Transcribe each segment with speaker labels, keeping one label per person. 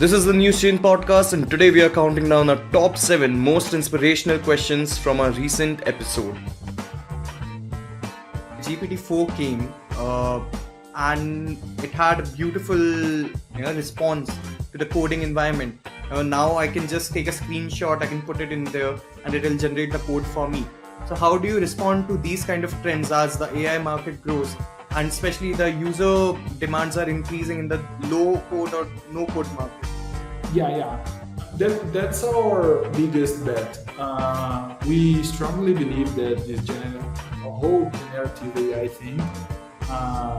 Speaker 1: This is the Newzchain podcast, and today we are counting down our top 7 most inspirational questions from our recent episode. GPT-4 came and it had a beautiful response to the coding environment. Now I can just take a screenshot, I can put it in there, and it will generate the code for me. So how do you respond to these kind of trends as the AI market grows? And especially the user demands are increasing in the low code or no code market.
Speaker 2: Yeah. That's our biggest bet. We strongly believe that this whole generative AI thing,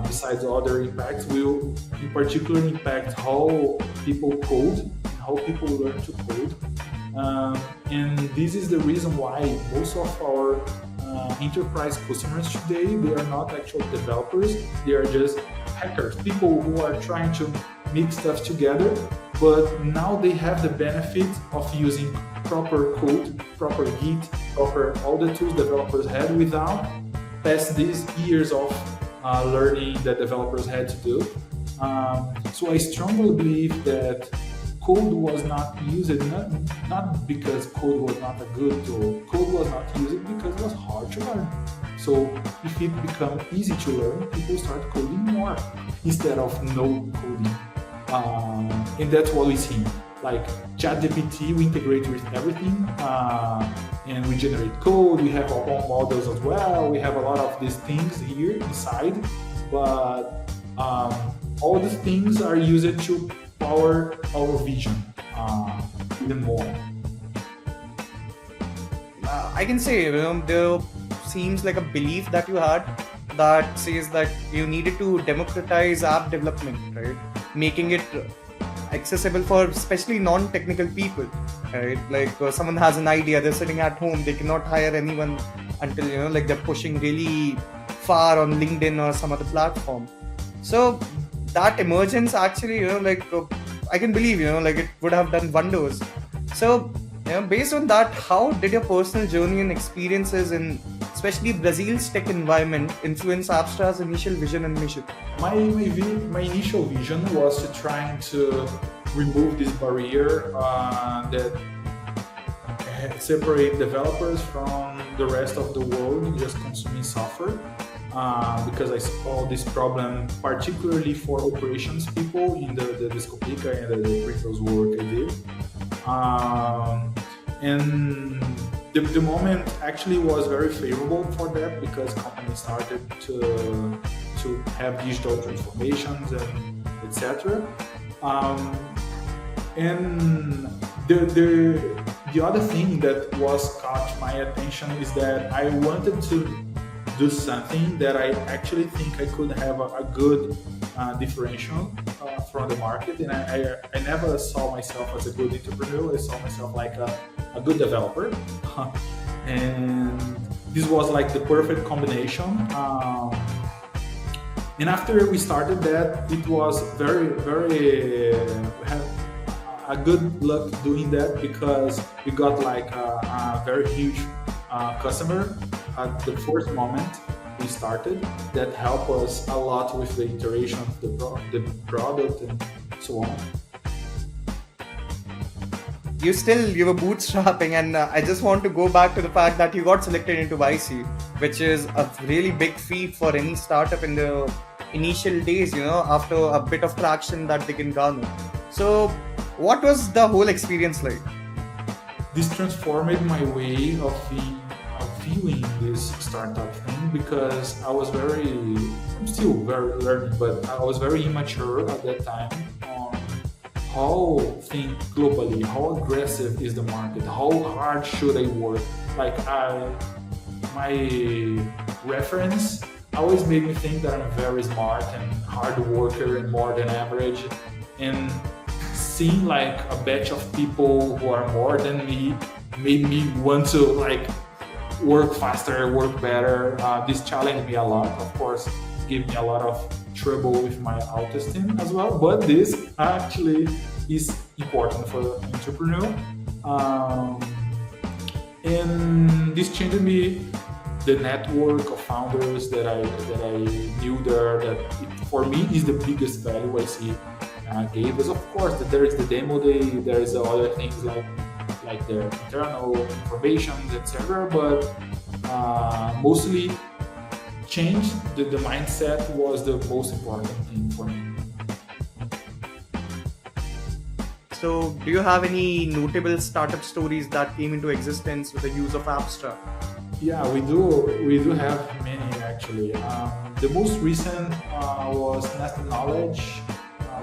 Speaker 2: besides other impacts, will in particular impact how people code and how people learn to code. And this is the reason why most of our enterprise customers today, they are not actual developers, they are just hackers, people who are trying to mix stuff together, but now they have the benefit of using proper code, proper Git, proper all the tools developers had without past these years of learning that developers had to do. So I strongly believe that code was not used, not because code was not a good tool. Code was not used because it was hard to learn. So if it becomes easy to learn, people start coding more instead of no coding. And that's what we see. Like ChatGPT, we integrate with everything, and we generate code. We have our own models as well. We have a lot of these things here inside, but all these things are used to power our vision even more.
Speaker 1: I can say, there seems like a belief that you had that says that you needed to democratize app development, right? Making it accessible for especially non-technical people, right? Like someone has an idea, they're sitting at home, they cannot hire anyone until, they're pushing really far on LinkedIn or some other platform. So that emergence actually, I can believe, it would have done wonders. So, based on that, how did your personal journey and experiences in especially Brazil's tech environment influence Abstra's initial vision and mission?
Speaker 2: My initial vision was to trying to remove this barrier that separate developers from the rest of the world just consuming software. Because I saw this problem particularly for operations people in the Descoplica and the previous work I did. And the moment actually was very favorable for that because companies started to have digital transformations and etc. And the other thing that was caught my attention is that I wanted to do something that I actually think I could have a good differential from the market, and I never saw myself as a good entrepreneur. I saw myself like a good developer, and this was like the perfect combination. And after we started that, it was very we had a good luck doing that because we got like a very huge customer at the first moment we started that helped us a lot with the iteration of the product and so on.
Speaker 1: You were bootstrapping, and I just want to go back to the fact that you got selected into YC, which is a really big feat for any startup in the initial days, after a bit of traction that they can garner. So what was the whole experience like?
Speaker 2: This transformed my way of viewing this startup thing because I'm still very learning, but I was very immature at that time on how think globally, how aggressive is the market, how hard should I work. Like my reference always made me think that I'm very smart and hard worker and more than average, and seeing like a batch of people who are more than me made me want to like work faster, work better. This challenged me a lot. Of course, gave me a lot of trouble with my auto-esteem as well. But this actually is important for an entrepreneur. And this changed me the network of founders that I knew there. That for me is the biggest value I see gave us. Of course, there is the demo day, there is other things like their internal information, etc. But mostly change the mindset was the most important thing for me.
Speaker 1: So, do you have any notable startup stories that came into existence with the use of Abstra?
Speaker 2: Yeah, we do have many actually. The most recent was Nested Knowledge,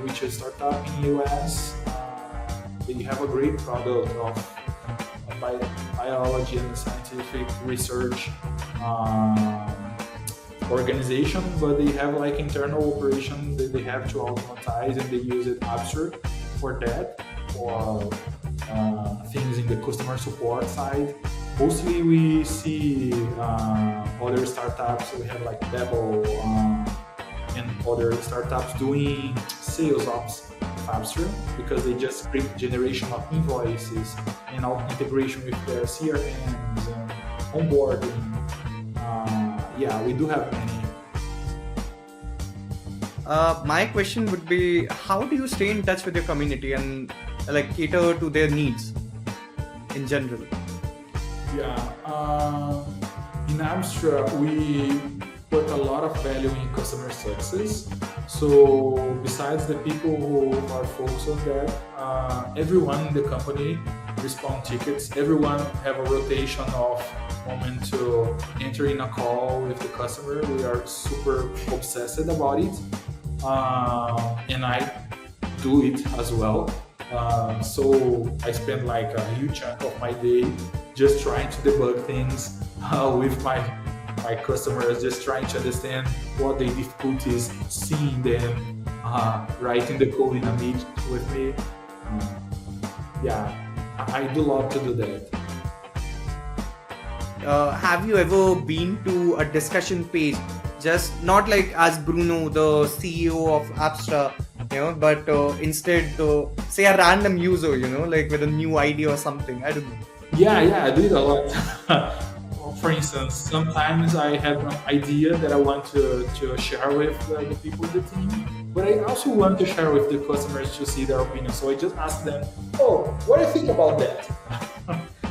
Speaker 2: which is a startup in the US. They have a great product of biology and scientific research organization, but they have like internal operations that they have to automatize, and they use it Abstra for that, for things in the customer support side. Mostly we see other startups, we have like Devil and other startups doing sales ops of Abstra, because they just create generation of invoices and integration with their CRMs and onboarding. Yeah, we do have many.
Speaker 1: My question would be, how do you stay in touch with your community and like cater to their needs in general?
Speaker 2: Yeah, in Abstra, we put a lot of value in customer success. So besides the people who are focused on that, everyone in the company respond tickets. Everyone have a rotation of moment to enter in a call with the customer. We are super obsessed about it, and I do it as well. So I spend like a huge chunk of my day just trying to debug things with my customers, just trying to understand what the difficulties, seeing them, writing the code in a meet with me. Yeah, I do love to do that.
Speaker 1: Have you ever been to a discussion page, just not like as Bruno, the CEO of Abstra, but instead, say a random user, like with a new idea or something? I don't know.
Speaker 2: Yeah, I do it a lot. For instance, sometimes I have an idea that I want to share with the people in the team, but I also want to share with the customers to see their opinion. So I just ask them, oh, what do you think about that?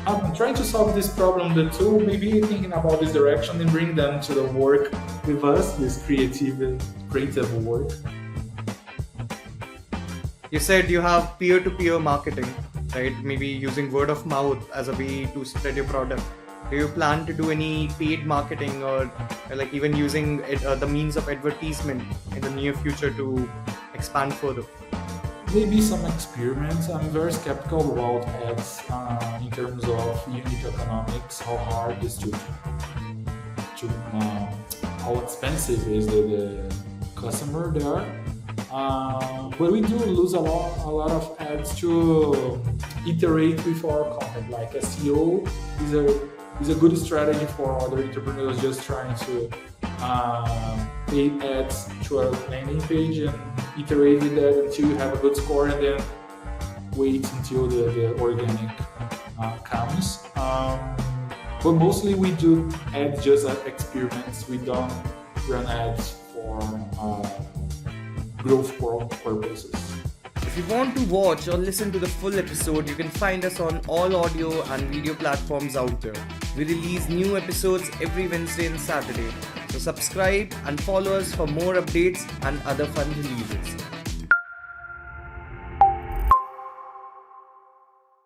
Speaker 2: I'm trying to solve this problem, the tool, maybe thinking about this direction, and bring them to the work with us, this creative work.
Speaker 1: You said you have peer-to-peer marketing, right? Maybe using word of mouth as a way to spread your product. Do you plan to do any paid marketing or like even using the means of advertisement in the near future to expand further?
Speaker 2: Maybe some experiments. I'm very skeptical about ads in terms of unit economics, how hard is to how expensive is the customer there. But we do lose a lot of ads to iterate with our content. Like SEO is a good strategy for other entrepreneurs just trying to pay ads to a landing page and iterate with that until you have a good score, and then wait until the organic comes. But mostly we do ads just as experiments. We don't run ads for growth purposes.
Speaker 1: If you want to watch or listen to the full episode, you can find us on all audio and video platforms out there. We release new episodes every Wednesday and Saturday. So subscribe and follow us for more updates and other fun releases.